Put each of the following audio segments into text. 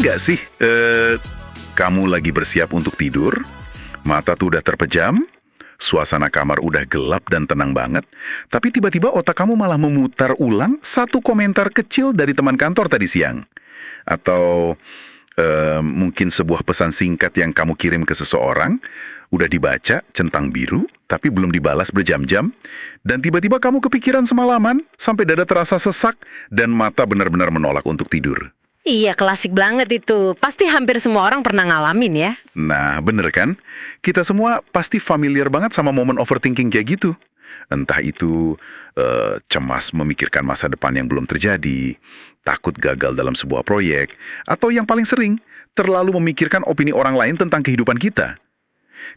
nggak sih, kamu lagi bersiap untuk tidur, mata tuh udah terpejam, suasana kamar udah gelap dan tenang banget, tapi tiba-tiba otak kamu malah memutar ulang satu komentar kecil dari teman kantor tadi siang. Atau mungkin sebuah pesan singkat yang kamu kirim ke seseorang, udah dibaca, centang biru, tapi belum dibalas berjam-jam, dan tiba-tiba kamu kepikiran semalaman, sampai dada terasa sesak, dan mata benar-benar menolak untuk tidur. Iya, klasik banget itu. Pasti hampir semua orang pernah ngalamin ya. Nah, bener kan? Kita semua pasti familiar banget sama momen overthinking kayak gitu. Entah itu cemas memikirkan masa depan yang belum terjadi, takut gagal dalam sebuah proyek, atau yang paling sering, terlalu memikirkan opini orang lain tentang kehidupan kita.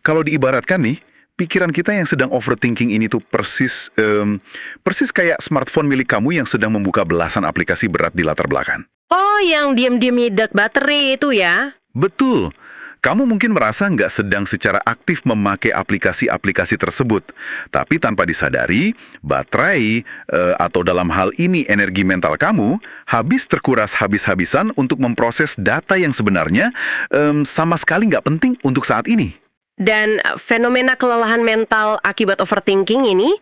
Kalau diibaratkan nih, pikiran kita yang sedang overthinking ini tuh persis kayak smartphone milik kamu yang sedang membuka belasan aplikasi berat di latar belakang. Oh, yang diam-diam nyedot baterai itu ya? Betul. Kamu mungkin merasa nggak sedang secara aktif memakai aplikasi-aplikasi tersebut. Tapi tanpa disadari, baterai atau dalam hal ini energi mental kamu habis terkuras habis-habisan untuk memproses data yang sebenarnya sama sekali nggak penting untuk saat ini. Dan fenomena kelelahan mental akibat overthinking ini,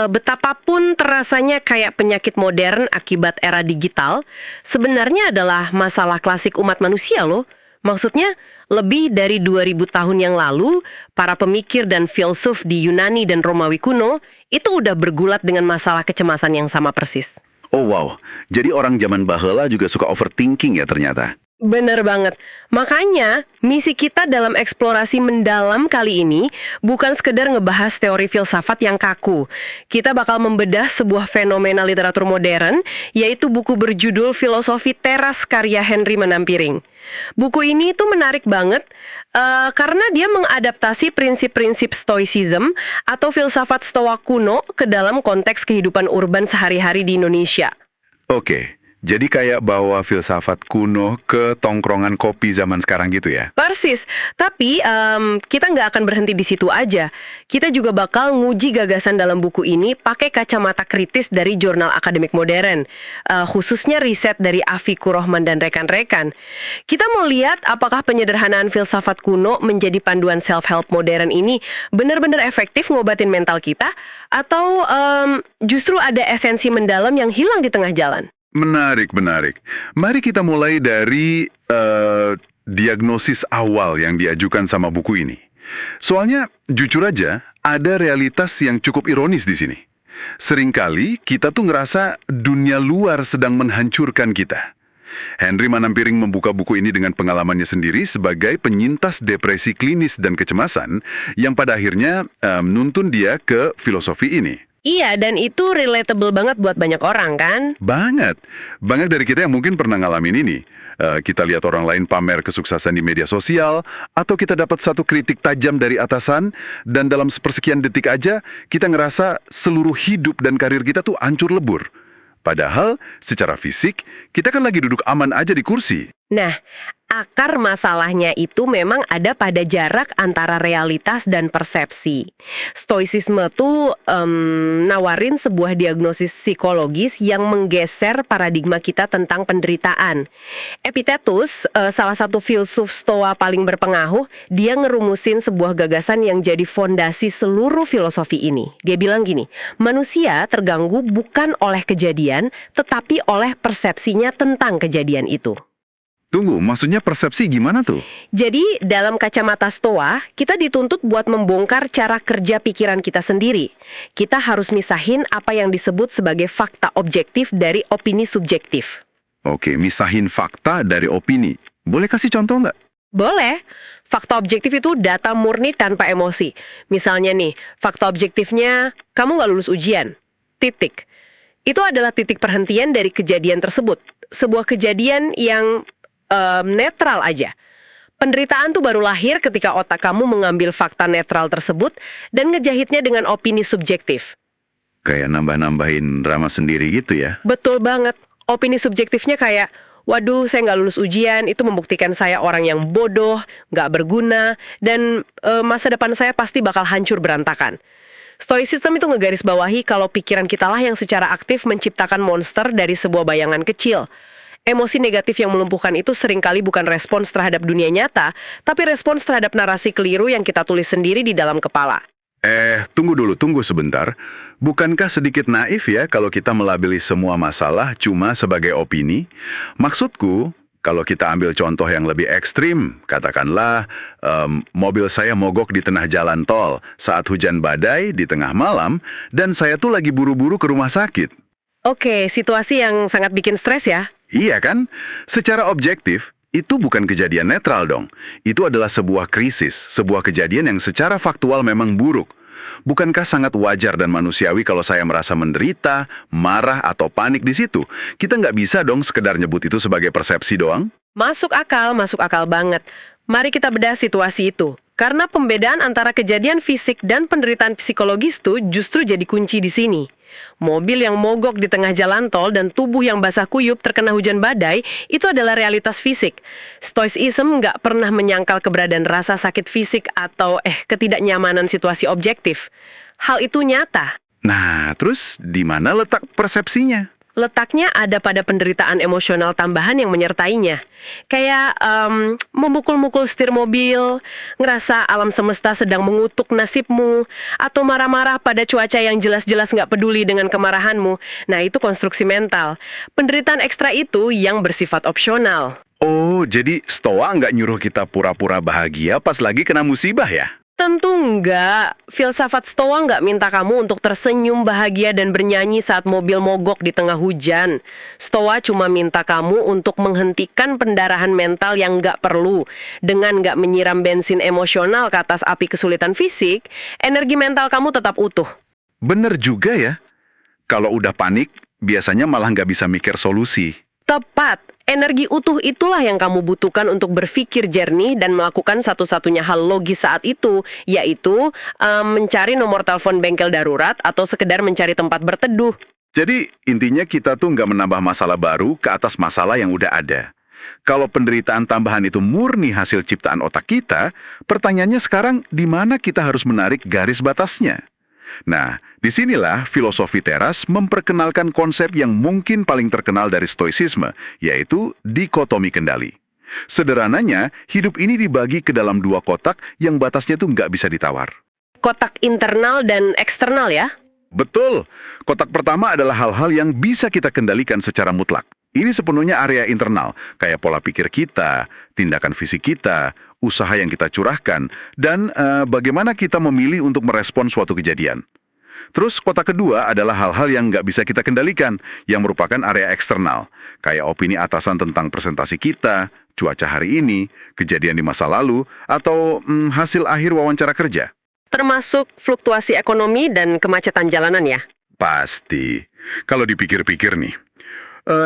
betapapun terasanya kayak penyakit modern akibat era digital, sebenarnya adalah masalah klasik umat manusia loh. Maksudnya, lebih dari 2000 tahun yang lalu, para pemikir dan filsuf di Yunani dan Romawi kuno itu udah bergulat dengan masalah kecemasan yang sama persis. Oh wow, jadi orang zaman baheula juga suka overthinking ya ternyata. Bener banget. Makanya, misi kita dalam eksplorasi mendalam kali ini bukan sekedar ngebahas teori filsafat yang kaku. Kita bakal membedah sebuah fenomena literatur modern, yaitu buku berjudul Filosofi Teras karya Henry Manampiring. Buku ini tuh menarik banget karena dia mengadaptasi prinsip-prinsip stoicism atau filsafat stoa kuno ke dalam konteks kehidupan urban sehari-hari di Indonesia. Oke, jadi kayak bawa filsafat kuno ke tongkrongan kopi zaman sekarang gitu ya? Persis, tapi kita nggak akan berhenti di situ aja. Kita juga bakal nguji gagasan dalam buku ini pakai kacamata kritis dari jurnal akademik modern, khususnya riset dari Afikur Rahman dan rekan-rekan. Kita mau lihat apakah penyederhanaan filsafat kuno menjadi panduan self-help modern ini benar-benar efektif ngobatin mental kita, atau justru ada esensi mendalam yang hilang di tengah jalan. Menarik. Mari kita mulai dari diagnosis awal yang diajukan sama buku ini. Soalnya, jujur aja, ada realitas yang cukup ironis di sini. Seringkali kita tuh ngerasa dunia luar sedang menghancurkan kita. Henry Manampiring membuka buku ini dengan pengalamannya sendiri sebagai penyintas depresi klinis dan kecemasan yang pada akhirnya nuntun dia ke filosofi ini. Iya, dan itu relatable banget buat banyak orang kan? Banget. Banyak dari kita yang mungkin pernah ngalamin ini. Kita lihat orang lain pamer kesuksesan di media sosial, atau kita dapat satu kritik tajam dari atasan, dan dalam sepersekian detik aja, kita ngerasa seluruh hidup dan karir kita tuh hancur lebur. Padahal, secara fisik, kita kan lagi duduk aman aja di kursi. Nah, akar masalahnya itu memang ada pada jarak antara realitas dan persepsi. Stoicisme tuh nawarin sebuah diagnosis psikologis yang menggeser paradigma kita tentang penderitaan. Epictetus, salah satu filsuf Stoa paling berpengaruh, dia ngerumusin sebuah gagasan yang jadi fondasi seluruh filosofi ini. Dia bilang gini, manusia terganggu bukan oleh kejadian, tetapi oleh persepsinya tentang kejadian itu. Tunggu, maksudnya persepsi gimana tuh? Jadi, dalam kacamata Stoa, kita dituntut buat membongkar cara kerja pikiran kita sendiri. Kita harus misahin apa yang disebut sebagai fakta objektif dari opini subjektif. Oke, misahin fakta dari opini. Boleh kasih contoh nggak? Boleh. Fakta objektif itu data murni tanpa emosi. Misalnya nih, fakta objektifnya, kamu nggak lulus ujian. Titik. Itu adalah titik perhentian dari kejadian tersebut. Sebuah kejadian yang netral aja. Penderitaan tuh baru lahir ketika otak kamu mengambil fakta netral tersebut dan ngejahitnya dengan opini subjektif. Kayak nambah-nambahin drama sendiri gitu ya? Betul banget. Opini subjektifnya kayak, waduh saya nggak lulus ujian, itu membuktikan saya orang yang bodoh, nggak berguna, dan masa depan saya pasti bakal hancur berantakan. Stoicism itu ngegarisbawahi kalau pikiran kita lah yang secara aktif menciptakan monster dari sebuah bayangan kecil. Emosi negatif yang melumpuhkan itu seringkali bukan respons terhadap dunia nyata, tapi respons terhadap narasi keliru yang kita tulis sendiri di dalam kepala. Tunggu sebentar. Bukankah sedikit naif ya kalau kita melabeli semua masalah cuma sebagai opini? Maksudku, kalau kita ambil contoh yang lebih ekstrim, katakanlah mobil saya mogok di tengah jalan tol saat hujan badai di tengah malam, dan saya tuh lagi buru-buru ke rumah sakit. Oke, situasi yang sangat bikin stres ya. Iya kan? Secara objektif, itu bukan kejadian netral dong. Itu adalah sebuah krisis, sebuah kejadian yang secara faktual memang buruk. Bukankah sangat wajar dan manusiawi kalau saya merasa menderita, marah, atau panik di situ? Kita nggak bisa dong sekedar nyebut itu sebagai persepsi doang. Masuk akal banget. Mari kita bedah situasi itu. Karena pembedaan antara kejadian fisik dan penderitaan psikologis itu justru jadi kunci di sini. Mobil yang mogok di tengah jalan tol dan tubuh yang basah kuyup terkena hujan badai itu adalah realitas fisik. Stoicism nggak pernah menyangkal keberadaan rasa sakit fisik atau ketidaknyamanan situasi objektif. Hal itu nyata. Nah, terus di mana letak persepsinya? Letaknya ada pada penderitaan emosional tambahan yang menyertainya. Kayak memukul-mukul setir mobil, ngerasa alam semesta sedang mengutuk nasibmu, atau marah-marah pada cuaca yang jelas-jelas nggak peduli dengan kemarahanmu. Nah, itu konstruksi mental. Penderitaan ekstra itu yang bersifat opsional. Oh, jadi Stoa nggak nyuruh kita pura-pura bahagia pas lagi kena musibah ya? Tentu enggak. Filsafat Stoa nggak minta kamu untuk tersenyum bahagia dan bernyanyi saat mobil mogok di tengah hujan. Stoa cuma minta kamu untuk menghentikan pendarahan mental yang nggak perlu. Dengan nggak menyiram bensin emosional ke atas api kesulitan fisik, energi mental kamu tetap utuh. Bener juga ya. Kalau udah panik, biasanya malah nggak bisa mikir solusi. Tepat. Energi utuh itulah yang kamu butuhkan untuk berpikir jernih dan melakukan satu-satunya hal logis saat itu, yaitu mencari nomor telepon bengkel darurat atau sekedar mencari tempat berteduh. Jadi intinya kita tuh nggak menambah masalah baru ke atas masalah yang udah ada. Kalau penderitaan tambahan itu murni hasil ciptaan otak kita, pertanyaannya sekarang di mana kita harus menarik garis batasnya? Nah, disinilah filosofi teras memperkenalkan konsep yang mungkin paling terkenal dari stoicisme, yaitu dikotomi kendali. Sederhananya, hidup ini dibagi ke dalam dua kotak yang batasnya tuh nggak bisa ditawar. Kotak internal dan eksternal ya? Betul, kotak pertama adalah hal-hal yang bisa kita kendalikan secara mutlak. Ini sepenuhnya area internal, kayak pola pikir kita, tindakan fisik kita, usaha yang kita curahkan, dan bagaimana kita memilih untuk merespon suatu kejadian. Terus kotak kedua adalah hal-hal yang nggak bisa kita kendalikan, yang merupakan area eksternal, kayak opini atasan tentang presentasi kita, cuaca hari ini, kejadian di masa lalu, atau hasil akhir wawancara kerja. Termasuk fluktuasi ekonomi dan kemacetan jalanan ya? Pasti. Kalau dipikir-pikir nih,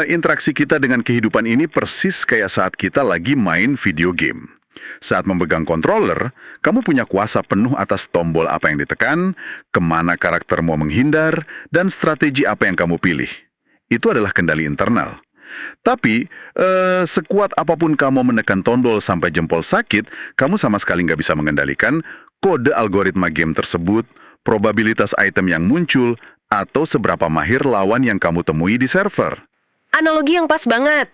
interaksi kita dengan kehidupan ini persis kayak saat kita lagi main video game. Saat memegang controller, kamu punya kuasa penuh atas tombol apa yang ditekan, kemana karakter mau menghindar, dan strategi apa yang kamu pilih. Itu adalah kendali internal. Tapi, sekuat apapun kamu menekan tombol sampai jempol sakit, kamu sama sekali nggak bisa mengendalikan kode algoritma game tersebut, probabilitas item yang muncul, atau seberapa mahir lawan yang kamu temui di server. Analogi yang pas banget.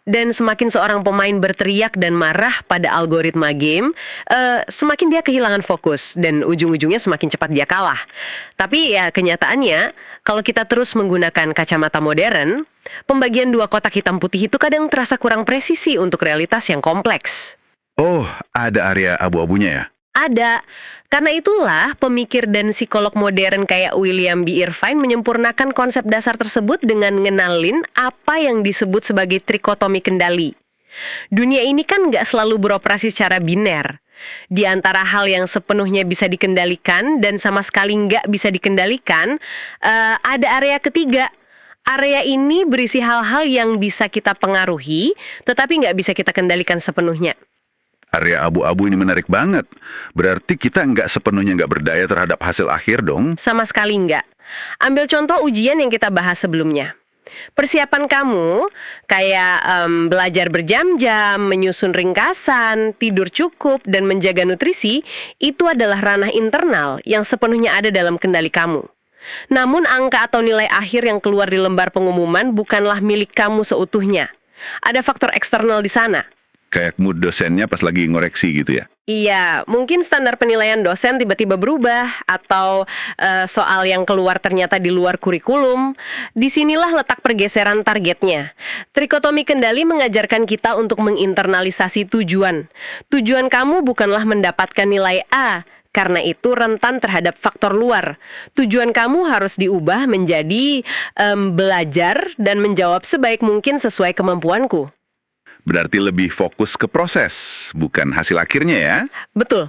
Dan semakin seorang pemain berteriak dan marah pada algoritma game, semakin dia kehilangan fokus dan ujung-ujungnya semakin cepat dia kalah. Tapi ya kenyataannya, kalau kita terus menggunakan kacamata modern, pembagian dua kotak hitam putih itu kadang terasa kurang presisi untuk realitas yang kompleks. Oh, ada area abu-abunya ya? Ada. Karena itulah pemikir dan psikolog modern kayak William B. Irvine menyempurnakan konsep dasar tersebut dengan ngenalin apa yang disebut sebagai trikotomi kendali. Dunia ini kan nggak selalu beroperasi secara biner. Di antara hal yang sepenuhnya bisa dikendalikan dan sama sekali nggak bisa dikendalikan, ada area ketiga. Area ini berisi hal-hal yang bisa kita pengaruhi, tetapi nggak bisa kita kendalikan sepenuhnya. Area abu-abu ini menarik banget. Berarti kita nggak sepenuhnya nggak berdaya terhadap hasil akhir dong? Sama sekali nggak. Ambil contoh ujian yang kita bahas sebelumnya. Persiapan kamu kayak belajar berjam-jam, menyusun ringkasan, tidur cukup, dan menjaga nutrisi, itu adalah ranah internal yang sepenuhnya ada dalam kendali kamu. Namun angka atau nilai akhir yang keluar di lembar pengumuman bukanlah milik kamu seutuhnya. Ada faktor eksternal di sana. Kayak mood dosennya pas lagi ngoreksi gitu ya. Iya, mungkin standar penilaian dosen tiba-tiba berubah atau soal yang keluar ternyata di luar kurikulum. Disinilah letak pergeseran targetnya. Trikotomi kendali mengajarkan kita untuk menginternalisasi tujuan. Tujuan kamu bukanlah mendapatkan nilai A, karena itu rentan terhadap faktor luar. Tujuan kamu harus diubah menjadi belajar dan menjawab sebaik mungkin sesuai kemampuanku. Berarti lebih fokus ke proses, bukan hasil akhirnya ya. Betul.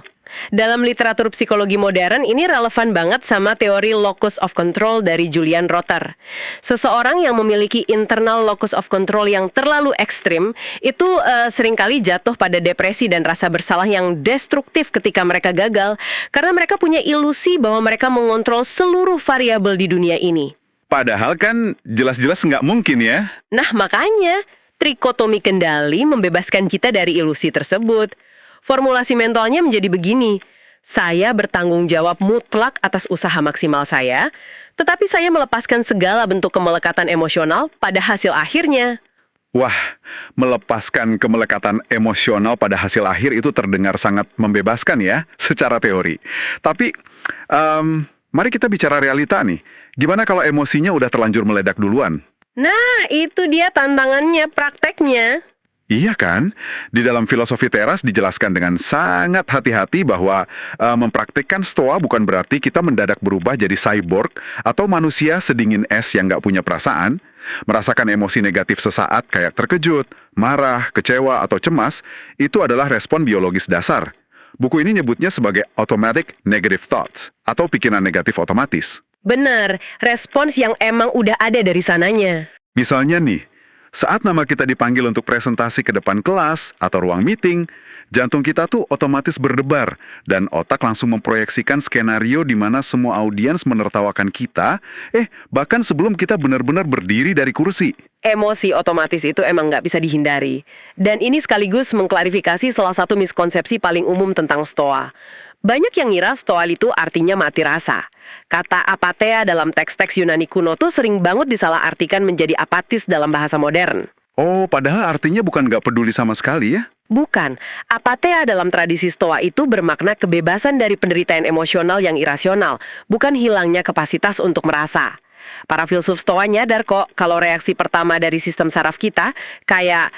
Dalam literatur psikologi modern, ini relevan banget sama teori locus of control dari Julian Rotter. Seseorang yang memiliki internal locus of control yang terlalu ekstrim, itu seringkali jatuh pada depresi dan rasa bersalah yang destruktif ketika mereka gagal, karena mereka punya ilusi bahwa mereka mengontrol seluruh variabel di dunia ini. Padahal kan jelas-jelas nggak mungkin ya. Nah, makanya trikotomi kendali membebaskan kita dari ilusi tersebut. Formulasi mentalnya menjadi begini, saya bertanggung jawab mutlak atas usaha maksimal saya, tetapi saya melepaskan segala bentuk kemelekatan emosional pada hasil akhirnya. Wah, melepaskan kemelekatan emosional pada hasil akhir itu terdengar sangat membebaskan ya, secara teori. Tapi, mari kita bicara realita nih. Gimana kalau emosinya udah terlanjur meledak duluan? Nah, itu dia tantangannya, prakteknya. Iya kan? Di dalam filosofi teras dijelaskan dengan sangat hati-hati bahwa mempraktikkan stoa bukan berarti kita mendadak berubah jadi cyborg atau manusia sedingin es yang nggak punya perasaan. Merasakan emosi negatif sesaat kayak terkejut, marah, kecewa, atau cemas, itu adalah respon biologis dasar. Buku ini nyebutnya sebagai automatic negative thoughts atau pikiran negatif otomatis. Benar, respons yang emang udah ada dari sananya. Misalnya nih, saat nama kita dipanggil untuk presentasi ke depan kelas atau ruang meeting, jantung kita tuh otomatis berdebar dan otak langsung memproyeksikan skenario di mana semua audiens menertawakan kita, bahkan sebelum kita benar-benar berdiri dari kursi. Emosi otomatis itu emang nggak bisa dihindari. Dan ini sekaligus mengklarifikasi salah satu miskonsepsi paling umum tentang stoa. Banyak yang ngira stoa itu artinya mati rasa. Kata apatheia dalam teks-teks Yunani kuno tuh sering banget disalahartikan menjadi apatis dalam bahasa modern. Oh, padahal artinya bukan nggak peduli sama sekali ya? Bukan. Apatheia dalam tradisi stoa itu bermakna kebebasan dari penderitaan emosional yang irasional, bukan hilangnya kapasitas untuk merasa. Para filsuf stoa nyadar kok kalau reaksi pertama dari sistem saraf kita, kayak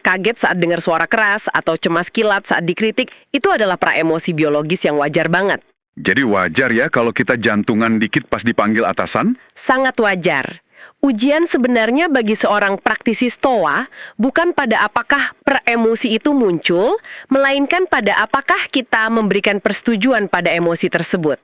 kaget saat dengar suara keras atau cemas kilat saat dikritik, itu adalah praemosi biologis yang wajar banget. Jadi wajar ya kalau kita jantungan dikit pas dipanggil atasan? Sangat wajar. Ujian sebenarnya bagi seorang praktisi stoa bukan pada apakah peremosi itu muncul, melainkan pada apakah kita memberikan persetujuan pada emosi tersebut.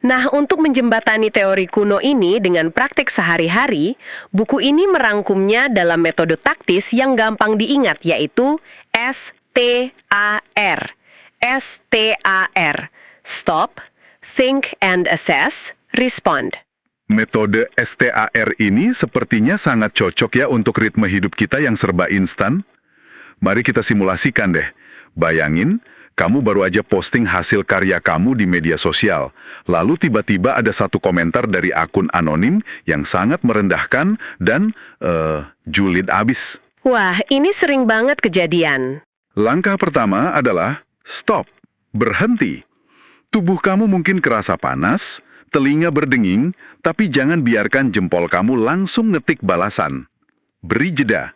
Nah, untuk menjembatani teori kuno ini dengan praktik sehari-hari, buku ini merangkumnya dalam metode taktis yang gampang diingat, yaitu STAR. STAR. Stop, Think and Assess, Respond. Metode STAR ini sepertinya sangat cocok ya untuk ritme hidup kita yang serba instan. Mari kita simulasikan deh. Bayangin, kamu baru aja posting hasil karya kamu di media sosial. Lalu tiba-tiba ada satu komentar dari akun anonim yang sangat merendahkan dan julid abis. Wah, ini sering banget kejadian. Langkah pertama adalah stop, berhenti. Tubuh kamu mungkin kerasa panas, telinga berdenging, tapi jangan biarkan jempol kamu langsung ngetik balasan. Beri jeda.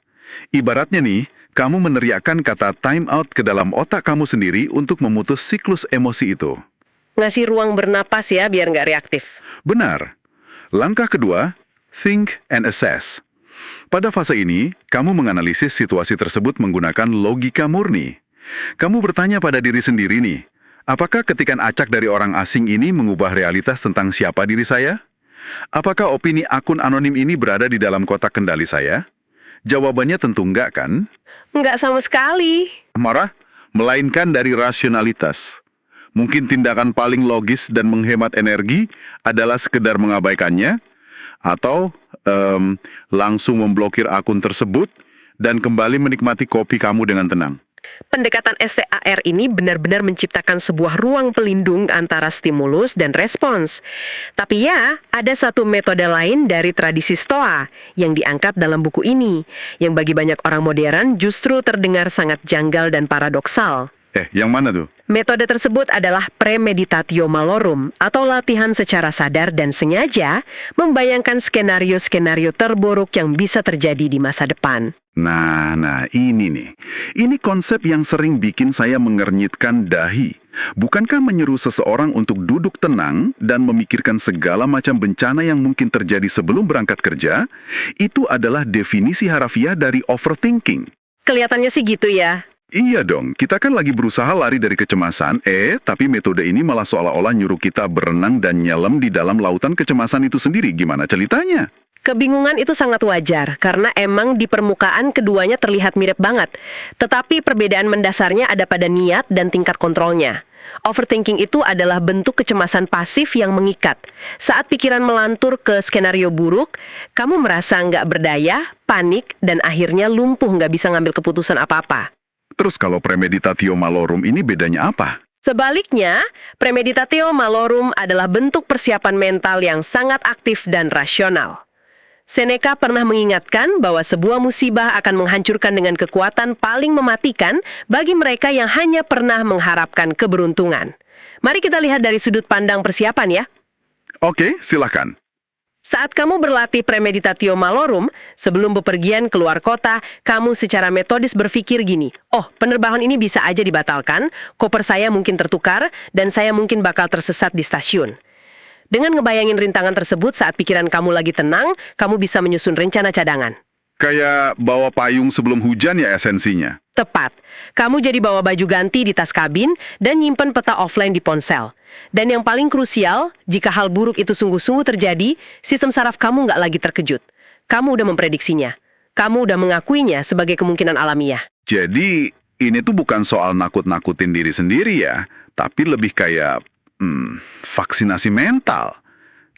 Ibaratnya nih, kamu meneriakkan kata time out ke dalam otak kamu sendiri untuk memutus siklus emosi itu. Ngasih ruang bernapas ya, biar nggak reaktif. Benar. Langkah kedua, think and assess. Pada fase ini, kamu menganalisis situasi tersebut menggunakan logika murni. Kamu bertanya pada diri sendiri nih, apakah ketikan acak dari orang asing ini mengubah realitas tentang siapa diri saya? Apakah opini akun anonim ini berada di dalam kotak kendali saya? Jawabannya tentu enggak kan? Nggak sama sekali. Marah, melainkan dari rasionalitas. Mungkin tindakan paling logis dan menghemat energi adalah sekedar mengabaikannya, atau langsung memblokir akun tersebut dan kembali menikmati kopi kamu dengan tenang. Pendekatan STAR ini benar-benar menciptakan sebuah ruang pelindung antara stimulus dan respons. Tapi ya, ada satu metode lain dari tradisi Stoa yang diangkat dalam buku ini, yang bagi banyak orang modern justru terdengar sangat janggal dan paradoksal. Yang mana tuh? Metode tersebut adalah premeditatio malorum atau latihan secara sadar dan sengaja membayangkan skenario-skenario terburuk yang bisa terjadi di masa depan. Nah, ini nih. Ini konsep yang sering bikin saya mengernyitkan dahi. Bukankah menyeru seseorang untuk duduk tenang dan memikirkan segala macam bencana yang mungkin terjadi sebelum berangkat kerja, itu adalah definisi harafiah dari overthinking. Kelihatannya sih gitu ya. Iya dong, kita kan lagi berusaha lari dari kecemasan, tapi metode ini malah seolah-olah nyuruh kita berenang dan nyelam di dalam lautan kecemasan itu sendiri. Gimana ceritanya? Kebingungan itu sangat wajar, karena emang di permukaan keduanya terlihat mirip banget. Tetapi perbedaan mendasarnya ada pada niat dan tingkat kontrolnya. Overthinking itu adalah bentuk kecemasan pasif yang mengikat. Saat pikiran melantur ke skenario buruk, kamu merasa nggak berdaya, panik, dan akhirnya lumpuh nggak bisa ngambil keputusan apa-apa. Terus kalau premeditatio malorum ini bedanya apa? Sebaliknya, premeditatio malorum adalah bentuk persiapan mental yang sangat aktif dan rasional. Seneca pernah mengingatkan bahwa sebuah musibah akan menghancurkan dengan kekuatan paling mematikan bagi mereka yang hanya pernah mengharapkan keberuntungan. Mari kita lihat dari sudut pandang persiapan ya. Oke, silakan. Saat kamu berlatih premeditatio malorum, sebelum bepergian keluar kota, kamu secara metodis berpikir gini, penerbangan ini bisa aja dibatalkan, koper saya mungkin tertukar, dan saya mungkin bakal tersesat di stasiun. Dengan ngebayangin rintangan tersebut saat pikiran kamu lagi tenang, kamu bisa menyusun rencana cadangan. Kayak bawa payung sebelum hujan ya esensinya? Tepat. Kamu jadi bawa baju ganti di tas kabin dan nyimpen peta offline di ponsel. Dan yang paling krusial, jika hal buruk itu sungguh-sungguh terjadi, sistem saraf kamu nggak lagi terkejut. Kamu udah memprediksinya. Kamu udah mengakuinya sebagai kemungkinan alamiah. Jadi, ini tuh bukan soal nakut-nakutin diri sendiri ya, tapi lebih kayak vaksinasi mental.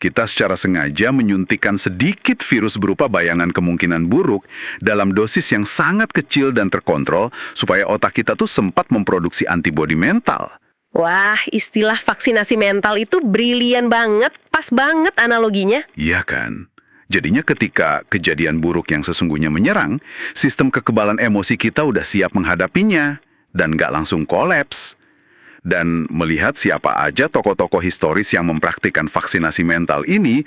Kita secara sengaja menyuntikkan sedikit virus berupa bayangan kemungkinan buruk dalam dosis yang sangat kecil dan terkontrol supaya otak kita tuh sempat memproduksi antibodi mental. Wah, istilah vaksinasi mental itu brilian banget, pas banget analoginya. Iya kan? Jadinya ketika kejadian buruk yang sesungguhnya menyerang, sistem kekebalan emosi kita udah siap menghadapinya dan nggak langsung kolaps. Dan melihat siapa aja tokoh-tokoh historis yang mempraktikkan vaksinasi mental ini,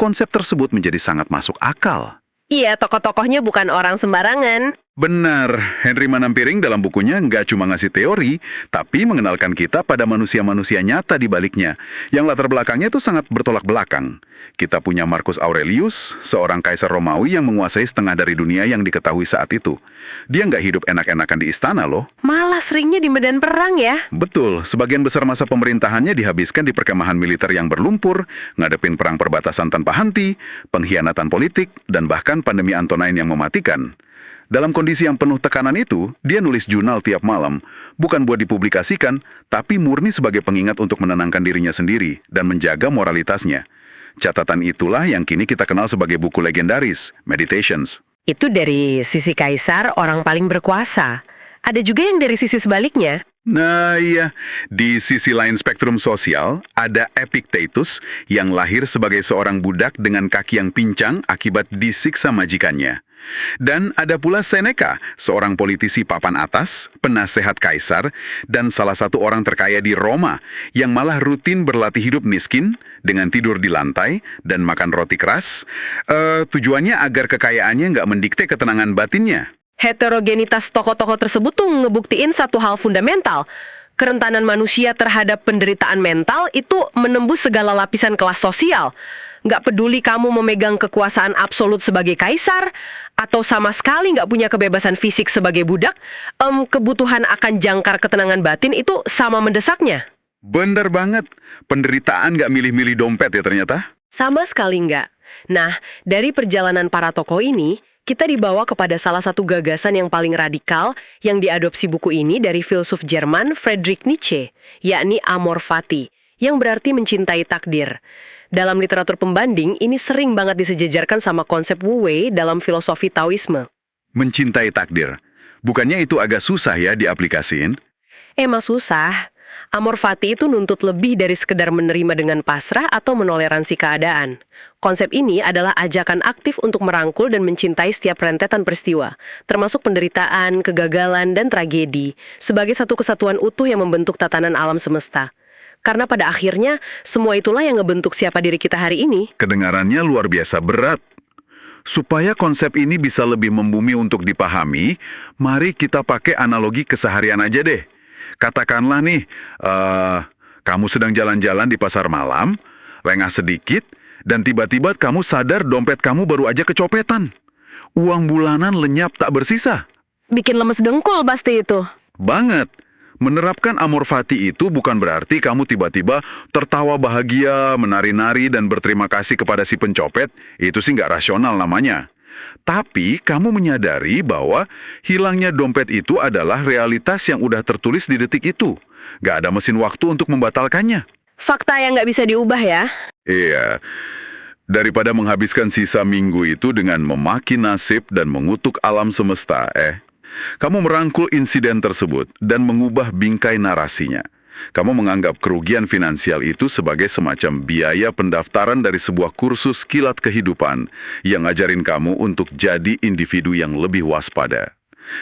konsep tersebut menjadi sangat masuk akal. Iya, tokoh-tokohnya bukan orang sembarangan. Benar, Henry Manampiring dalam bukunya nggak cuma ngasih teori, tapi mengenalkan kita pada manusia-manusia nyata di baliknya, yang latar belakangnya itu sangat bertolak belakang. Kita punya Marcus Aurelius, seorang kaisar Romawi yang menguasai setengah dari dunia yang diketahui saat itu. Dia nggak hidup enak-enakan di istana loh. Malah seringnya di medan perang ya. Betul, sebagian besar masa pemerintahannya dihabiskan di perkemahan militer yang berlumpur, ngadepin perang perbatasan tanpa henti, pengkhianatan politik, dan bahkan pandemi Antonine yang mematikan. Dalam kondisi yang penuh tekanan itu, dia nulis jurnal tiap malam, bukan buat dipublikasikan, tapi murni sebagai pengingat untuk menenangkan dirinya sendiri dan menjaga moralitasnya. Catatan itulah yang kini kita kenal sebagai buku legendaris, Meditations. Itu dari sisi kaisar, orang paling berkuasa. Ada juga yang dari sisi sebaliknya. Nah iya, di sisi lain spektrum sosial, ada Epictetus yang lahir sebagai seorang budak dengan kaki yang pincang akibat disiksa majikannya. Dan ada pula Seneca, seorang politisi papan atas, penasehat kaisar, dan salah satu orang terkaya di Roma yang malah rutin berlatih hidup miskin dengan tidur di lantai dan makan roti keras. Tujuannya agar kekayaannya nggak mendikte ketenangan batinnya. Heterogenitas tokoh-tokoh tersebut tuh ngebuktiin satu hal fundamental. Kerentanan manusia terhadap penderitaan mental itu menembus segala lapisan kelas sosial. Nggak peduli kamu memegang kekuasaan absolut sebagai kaisar, atau sama sekali nggak punya kebebasan fisik sebagai budak, kebutuhan akan jangkar ketenangan batin itu sama mendesaknya. Bener banget, penderitaan nggak milih-milih dompet ya ternyata. Sama sekali nggak. Nah, dari perjalanan para tokoh ini, kita dibawa kepada salah satu gagasan yang paling radikal yang diadopsi buku ini dari filsuf Jerman Friedrich Nietzsche, yakni amor fati, yang berarti mencintai takdir. Dalam literatur pembanding, ini sering banget disejajarkan sama konsep Wu Wei dalam filosofi Taoisme. Mencintai takdir. Bukannya itu agak susah ya diaplikasiin? Emang susah. Amor fati itu nuntut lebih dari sekedar menerima dengan pasrah atau menoleransi keadaan. Konsep ini adalah ajakan aktif untuk merangkul dan mencintai setiap rentetan peristiwa, termasuk penderitaan, kegagalan, dan tragedi, sebagai satu kesatuan utuh yang membentuk tatanan alam semesta. Karena pada akhirnya, semua itulah yang ngebentuk siapa diri kita hari ini. Kedengarannya luar biasa berat. Supaya konsep ini bisa lebih membumi untuk dipahami, mari kita pakai analogi keseharian aja deh. Katakanlah nih, kamu sedang jalan-jalan di pasar malam, lengah sedikit, dan tiba-tiba kamu sadar dompet kamu baru aja kecopetan. Uang bulanan lenyap tak bersisa. Bikin lemes dengkul pasti itu. Banget. Menerapkan amor fati itu bukan berarti kamu tiba-tiba tertawa bahagia, menari-nari, dan berterima kasih kepada si pencopet. Itu sih nggak rasional namanya. Tapi kamu menyadari bahwa hilangnya dompet itu adalah realitas yang udah tertulis di detik itu. Nggak ada mesin waktu untuk membatalkannya. Fakta yang nggak bisa diubah ya. Iya. Daripada menghabiskan sisa minggu itu dengan memaki nasib dan mengutuk alam semesta, kamu merangkul insiden tersebut dan mengubah bingkai narasinya. Kamu menganggap kerugian finansial itu sebagai semacam biaya pendaftaran dari sebuah kursus kilat kehidupan yang ngajarin kamu untuk jadi individu yang lebih waspada.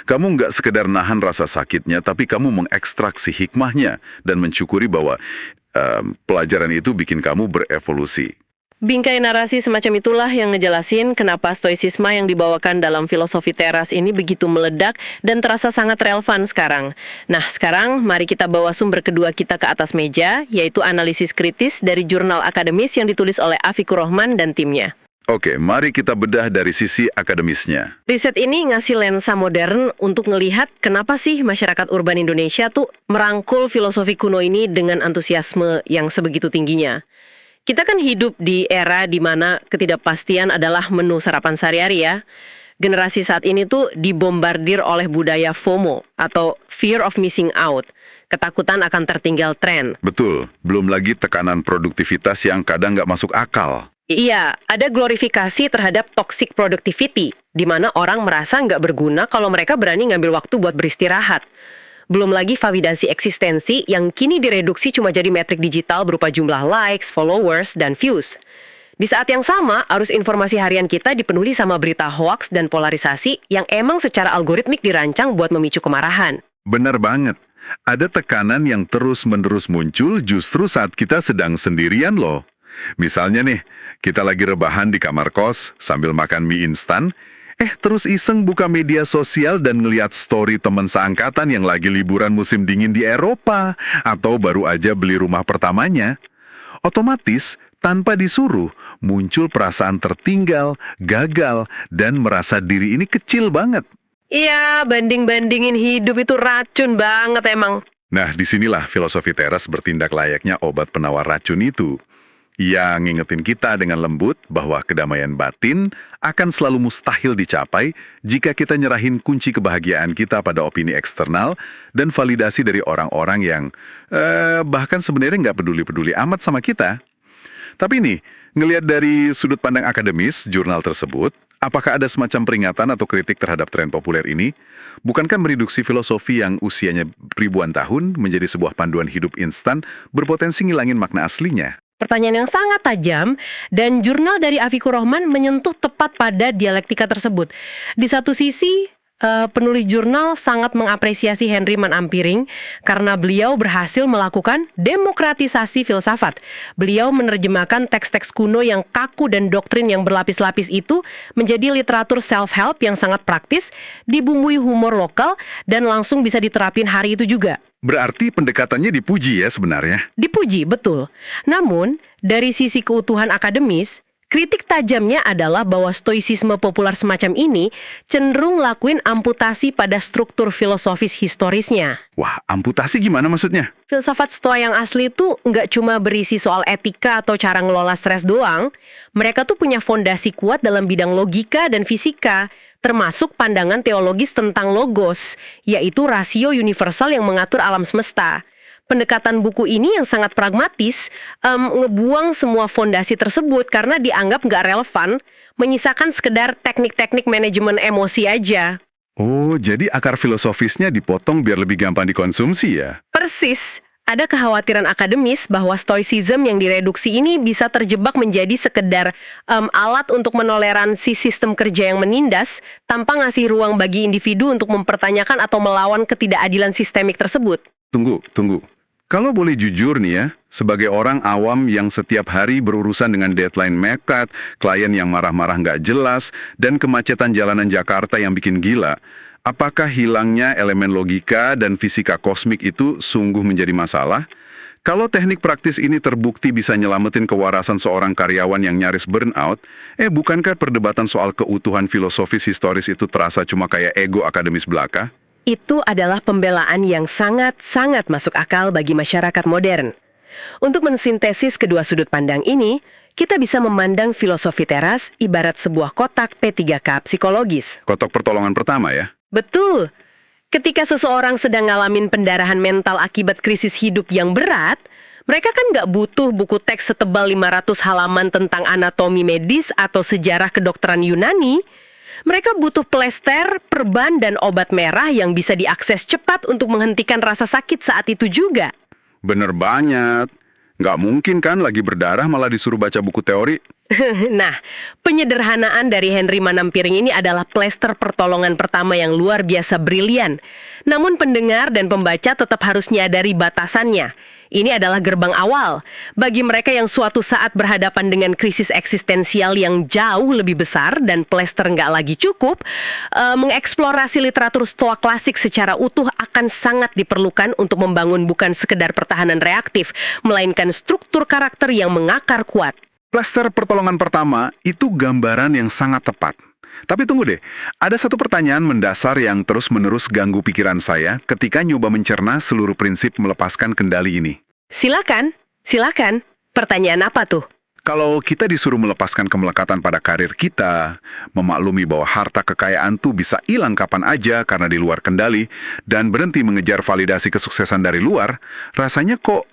Kamu nggak sekedar nahan rasa sakitnya, tapi kamu mengekstraksi hikmahnya dan mensyukuri bahwa pelajaran itu bikin kamu berevolusi. Bingkai narasi semacam itulah yang ngejelasin kenapa stoicisme yang dibawakan dalam filosofi teras ini begitu meledak dan terasa sangat relevan sekarang. Nah, sekarang mari kita bawa sumber kedua kita ke atas meja, yaitu analisis kritis dari jurnal akademis yang ditulis oleh Afikur Rahman dan timnya. Oke, mari kita bedah dari sisi akademisnya. Riset ini ngasih lensa modern untuk ngelihat kenapa sih masyarakat urban Indonesia tuh merangkul filosofi kuno ini dengan antusiasme yang sebegitu tingginya. Kita kan hidup di era di mana ketidakpastian adalah menu sarapan sehari-hari ya. Generasi saat ini tuh dibombardir oleh budaya FOMO atau fear of missing out. Ketakutan akan tertinggal tren. Betul, belum lagi tekanan produktivitas yang kadang nggak masuk akal. Iya, ada glorifikasi terhadap toxic productivity, di mana orang merasa nggak berguna kalau mereka berani ngambil waktu buat beristirahat. Belum lagi validasi eksistensi yang kini direduksi cuma jadi metrik digital berupa jumlah likes, followers, dan views. Di saat yang sama, arus informasi harian kita dipenuhi sama berita hoaks dan polarisasi yang emang secara algoritmik dirancang buat memicu kemarahan. Benar banget. Ada tekanan yang terus-menerus muncul justru saat kita sedang sendirian loh. Misalnya nih, kita lagi rebahan di kamar kos sambil makan mie instan, terus iseng buka media sosial dan ngeliat story teman seangkatan yang lagi liburan musim dingin di Eropa atau baru aja beli rumah pertamanya. Otomatis, tanpa disuruh, muncul perasaan tertinggal, gagal, dan merasa diri ini kecil banget. Iya, banding-bandingin hidup itu racun banget emang. Nah, disinilah filosofi teras bertindak layaknya obat penawar racun itu. Yang ngingetin kita dengan lembut bahwa kedamaian batin akan selalu mustahil dicapai jika kita nyerahin kunci kebahagiaan kita pada opini eksternal dan validasi dari orang-orang yang bahkan sebenarnya nggak peduli-peduli amat sama kita. Tapi nih, ngelihat dari sudut pandang akademis jurnal tersebut, apakah ada semacam peringatan atau kritik terhadap tren populer ini? Bukankah mereduksi filosofi yang usianya ribuan tahun menjadi sebuah panduan hidup instan berpotensi ngilangin makna aslinya? Pertanyaan yang sangat tajam, dan jurnal dari Afikur Rahman menyentuh tepat pada dialektika tersebut. Di satu sisi, penulis jurnal sangat mengapresiasi Henry Van Ampiering karena beliau berhasil melakukan demokratisasi filsafat. Beliau menerjemahkan teks-teks kuno yang kaku dan doktrin yang berlapis-lapis itu menjadi literatur self-help yang sangat praktis, dibumbui humor lokal, dan langsung bisa diterapin hari itu juga. Berarti pendekatannya dipuji ya sebenarnya? Dipuji, betul. Namun, dari sisi keutuhan akademis, kritik tajamnya adalah bahwa stoicisme populer semacam ini cenderung lakuin amputasi pada struktur filosofis historisnya. Wah, amputasi gimana maksudnya? Filsafat Stoa yang asli itu nggak cuma berisi soal etika atau cara ngelola stres doang. Mereka tuh punya fondasi kuat dalam bidang logika dan fisika, termasuk pandangan teologis tentang logos, yaitu rasio universal yang mengatur alam semesta. Pendekatan buku ini yang sangat pragmatis ngebuang semua fondasi tersebut karena dianggap nggak relevan, menyisakan sekedar teknik-teknik manajemen emosi aja. Oh, jadi akar filosofisnya dipotong biar lebih gampang dikonsumsi ya? Persis. Ada kekhawatiran akademis bahwa stoicism yang direduksi ini bisa terjebak menjadi sekedar alat untuk menoleransi sistem kerja yang menindas tanpa ngasih ruang bagi individu untuk mempertanyakan atau melawan ketidakadilan sistemik tersebut. Tunggu. Kalau boleh jujur nih ya, sebagai orang awam yang setiap hari berurusan dengan deadline mepet, klien yang marah-marah nggak jelas, dan kemacetan jalanan Jakarta yang bikin gila, apakah hilangnya elemen logika dan fisika kosmik itu sungguh menjadi masalah? Kalau teknik praktis ini terbukti bisa nyelamatin kewarasan seorang karyawan yang nyaris burnout, bukankah perdebatan soal keutuhan filosofis historis itu terasa cuma kayak ego akademis belaka? Itu adalah pembelaan yang sangat-sangat masuk akal bagi masyarakat modern. Untuk mensintesis kedua sudut pandang ini, kita bisa memandang filosofi teras ibarat sebuah kotak P3K psikologis. Kotak pertolongan pertama ya? Betul. Ketika seseorang sedang ngalamin pendarahan mental akibat krisis hidup yang berat, mereka kan nggak butuh buku teks setebal 500 halaman tentang anatomi medis atau sejarah kedokteran Yunani. Mereka butuh plester, perban, dan obat merah yang bisa diakses cepat untuk menghentikan rasa sakit saat itu juga. Bener banget. Nggak mungkin kan lagi berdarah malah disuruh baca buku teori. Nah, penyederhanaan dari Henry Manampiring ini adalah plester pertolongan pertama yang luar biasa brilian. Namun pendengar dan pembaca tetap harus nyadari batasannya. Ini adalah gerbang awal bagi mereka yang suatu saat berhadapan dengan krisis eksistensial yang jauh lebih besar dan plester nggak lagi cukup. Mengeksplorasi literatur stoa klasik secara utuh akan sangat diperlukan untuk membangun bukan sekedar pertahanan reaktif, melainkan struktur karakter yang mengakar kuat. Plester pertolongan pertama itu gambaran yang sangat tepat. Tapi tunggu deh, ada satu pertanyaan mendasar yang terus-menerus ganggu pikiran saya ketika nyoba mencerna seluruh prinsip melepaskan kendali ini. Silakan. Pertanyaan apa tuh? Kalau kita disuruh melepaskan kemelekatan pada karir kita, memaklumi bahwa harta kekayaan tuh bisa hilang kapan aja karena di luar kendali, dan berhenti mengejar validasi kesuksesan dari luar, rasanya kok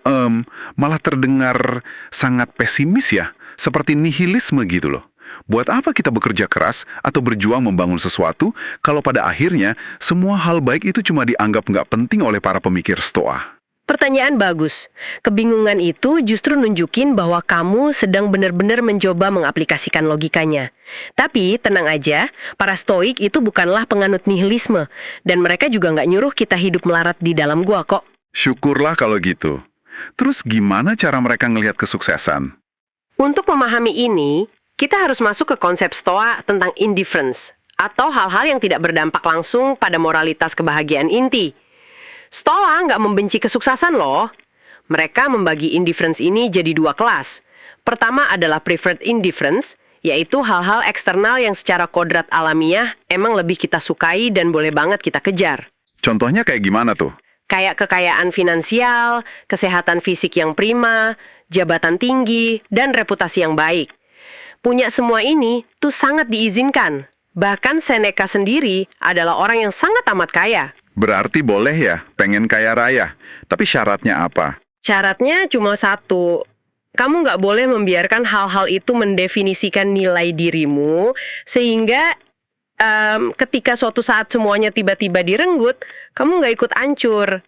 malah terdengar sangat pesimis ya, seperti nihilisme gitu loh. Buat apa kita bekerja keras atau berjuang membangun sesuatu kalau pada akhirnya semua hal baik itu cuma dianggap nggak penting oleh para pemikir stoa? Pertanyaan bagus. Kebingungan itu justru nunjukin bahwa kamu sedang benar-benar mencoba mengaplikasikan logikanya. Tapi tenang aja, para stoik itu bukanlah penganut nihilisme. Dan mereka juga nggak nyuruh kita hidup melarat di dalam gua kok. Syukurlah kalau gitu. Terus gimana cara mereka ngelihat kesuksesan? Untuk memahami ini, kita harus masuk ke konsep stoa tentang indifference, atau hal-hal yang tidak berdampak langsung pada moralitas kebahagiaan inti. Stoa nggak membenci kesuksesan loh. Mereka membagi indifference ini jadi dua kelas. Pertama adalah preferred indifference, yaitu hal-hal eksternal yang secara kodrat alamiah emang lebih kita sukai dan boleh banget kita kejar. Contohnya kayak gimana tuh? Kayak kekayaan finansial, kesehatan fisik yang prima, jabatan tinggi, dan reputasi yang baik. Punya semua ini tuh sangat diizinkan. Bahkan Seneca sendiri adalah orang yang sangat amat kaya. Berarti boleh ya, pengen kaya raya. Tapi syaratnya apa? Syaratnya cuma satu. Kamu nggak boleh membiarkan hal-hal itu mendefinisikan nilai dirimu, sehingga ketika suatu saat semuanya tiba-tiba direnggut, kamu nggak ikut hancur.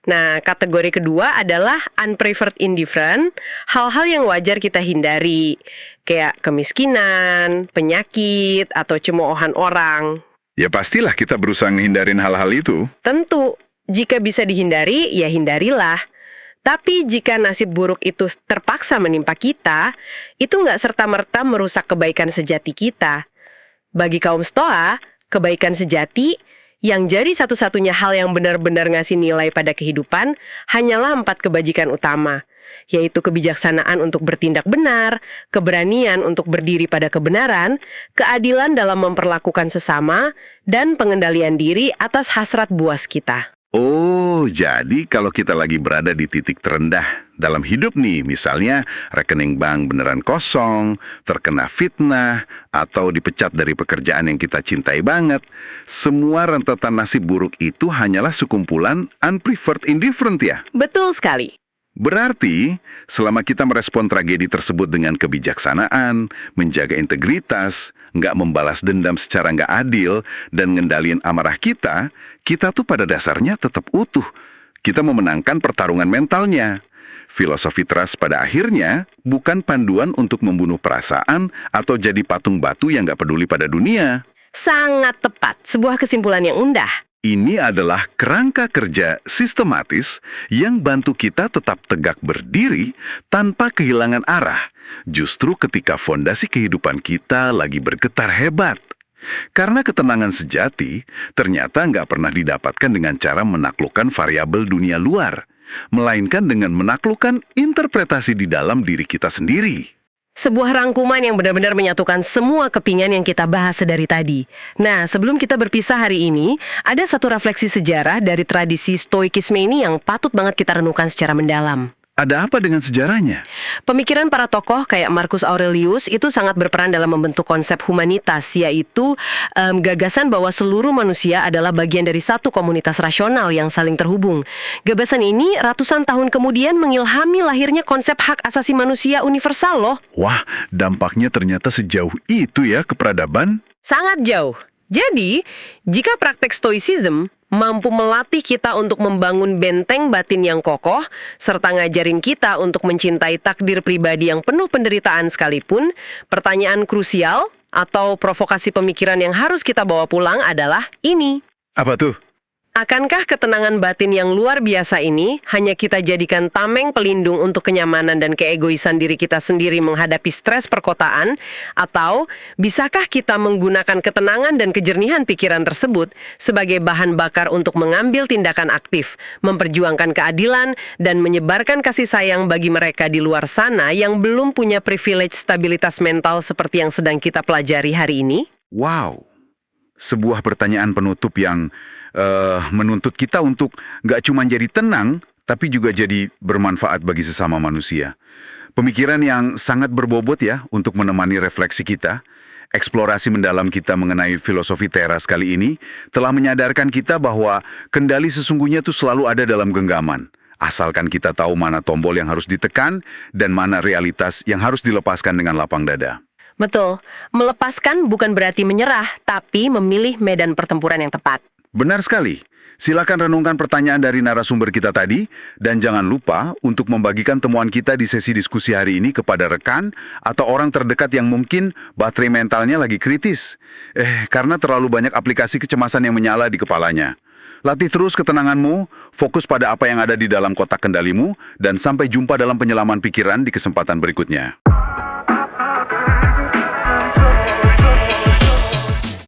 Nah, kategori kedua adalah unpreferred indifferent, hal-hal yang wajar kita hindari, kayak kemiskinan, penyakit, atau cemoohan orang. Ya pastilah kita berusaha menghindarin hal-hal itu. Tentu, jika bisa dihindari, ya hindarilah. Tapi jika nasib buruk itu terpaksa menimpa kita, itu nggak serta-merta merusak kebaikan sejati kita. Bagi kaum stoa, kebaikan sejati yang jadi satu-satunya hal yang benar-benar ngasih nilai pada kehidupan hanyalah 4 kebajikan utama, yaitu kebijaksanaan untuk bertindak benar, keberanian untuk berdiri pada kebenaran, keadilan dalam memperlakukan sesama, dan pengendalian diri atas hasrat buas kita. Oh, jadi kalau kita lagi berada di titik terendah dalam hidup nih, misalnya rekening bank beneran kosong, terkena fitnah, atau dipecat dari pekerjaan yang kita cintai banget, semua rentetan nasib buruk itu hanyalah sekumpulan unpreferred indifferent ya? Betul sekali. Berarti, selama kita merespon tragedi tersebut dengan kebijaksanaan, menjaga integritas, nggak membalas dendam secara nggak adil, dan ngendaliin amarah kita, kita tuh pada dasarnya tetap utuh. Kita memenangkan pertarungan mentalnya. Filosofi trust pada akhirnya bukan panduan untuk membunuh perasaan atau jadi patung batu yang nggak peduli pada dunia. Sangat tepat, sebuah kesimpulan yang indah. Ini adalah kerangka kerja sistematis yang bantu kita tetap tegak berdiri tanpa kehilangan arah, justru ketika fondasi kehidupan kita lagi bergetar hebat. Karena ketenangan sejati ternyata nggak pernah didapatkan dengan cara menaklukkan variabel dunia luar, melainkan dengan menaklukkan interpretasi di dalam diri kita sendiri. Sebuah rangkuman yang benar-benar menyatukan semua kepingan yang kita bahas sedari tadi. Nah, sebelum kita berpisah hari ini, ada satu refleksi sejarah dari tradisi Stoikisme ini yang patut banget kita renungkan secara mendalam. Ada apa dengan sejarahnya? Pemikiran para tokoh kayak Marcus Aurelius itu sangat berperan dalam membentuk konsep humanitas, yaitu gagasan bahwa seluruh manusia adalah bagian dari satu komunitas rasional yang saling terhubung. Gagasan ini ratusan tahun kemudian mengilhami lahirnya konsep hak asasi manusia universal loh. Wah, dampaknya ternyata sejauh itu ya ke peradaban. Sangat jauh. Jadi, jika praktek stoicism mampu melatih kita untuk membangun benteng batin yang kokoh, serta ngajarin kita untuk mencintai takdir pribadi yang penuh penderitaan sekalipun, pertanyaan krusial atau provokasi pemikiran yang harus kita bawa pulang adalah ini. Apa tuh? Akankah ketenangan batin yang luar biasa ini hanya kita jadikan tameng pelindung untuk kenyamanan dan keegoisan diri kita sendiri menghadapi stres perkotaan? Atau bisakah kita menggunakan ketenangan dan kejernihan pikiran tersebut sebagai bahan bakar untuk mengambil tindakan aktif, memperjuangkan keadilan, dan menyebarkan kasih sayang bagi mereka di luar sana yang belum punya privilege stabilitas mental seperti yang sedang kita pelajari hari ini? Wow, sebuah pertanyaan penutup yang menuntut kita untuk nggak cuma jadi tenang, tapi juga jadi bermanfaat bagi sesama manusia. Pemikiran yang sangat berbobot ya untuk menemani refleksi kita. Eksplorasi mendalam kita mengenai filosofi teras kali ini telah menyadarkan kita bahwa kendali sesungguhnya itu selalu ada dalam genggaman. Asalkan kita tahu mana tombol yang harus ditekan dan mana realitas yang harus dilepaskan dengan lapang dada. Betul, melepaskan bukan berarti menyerah, tapi memilih medan pertempuran yang tepat. Benar sekali. Silakan renungkan pertanyaan dari narasumber kita tadi, dan jangan lupa untuk membagikan temuan kita di sesi diskusi hari ini kepada rekan atau orang terdekat yang mungkin baterai mentalnya lagi kritis. Karena terlalu banyak aplikasi kecemasan yang menyala di kepalanya. Latih terus ketenanganmu, fokus pada apa yang ada di dalam kotak kendalimu, dan sampai jumpa dalam penyelaman pikiran di kesempatan berikutnya.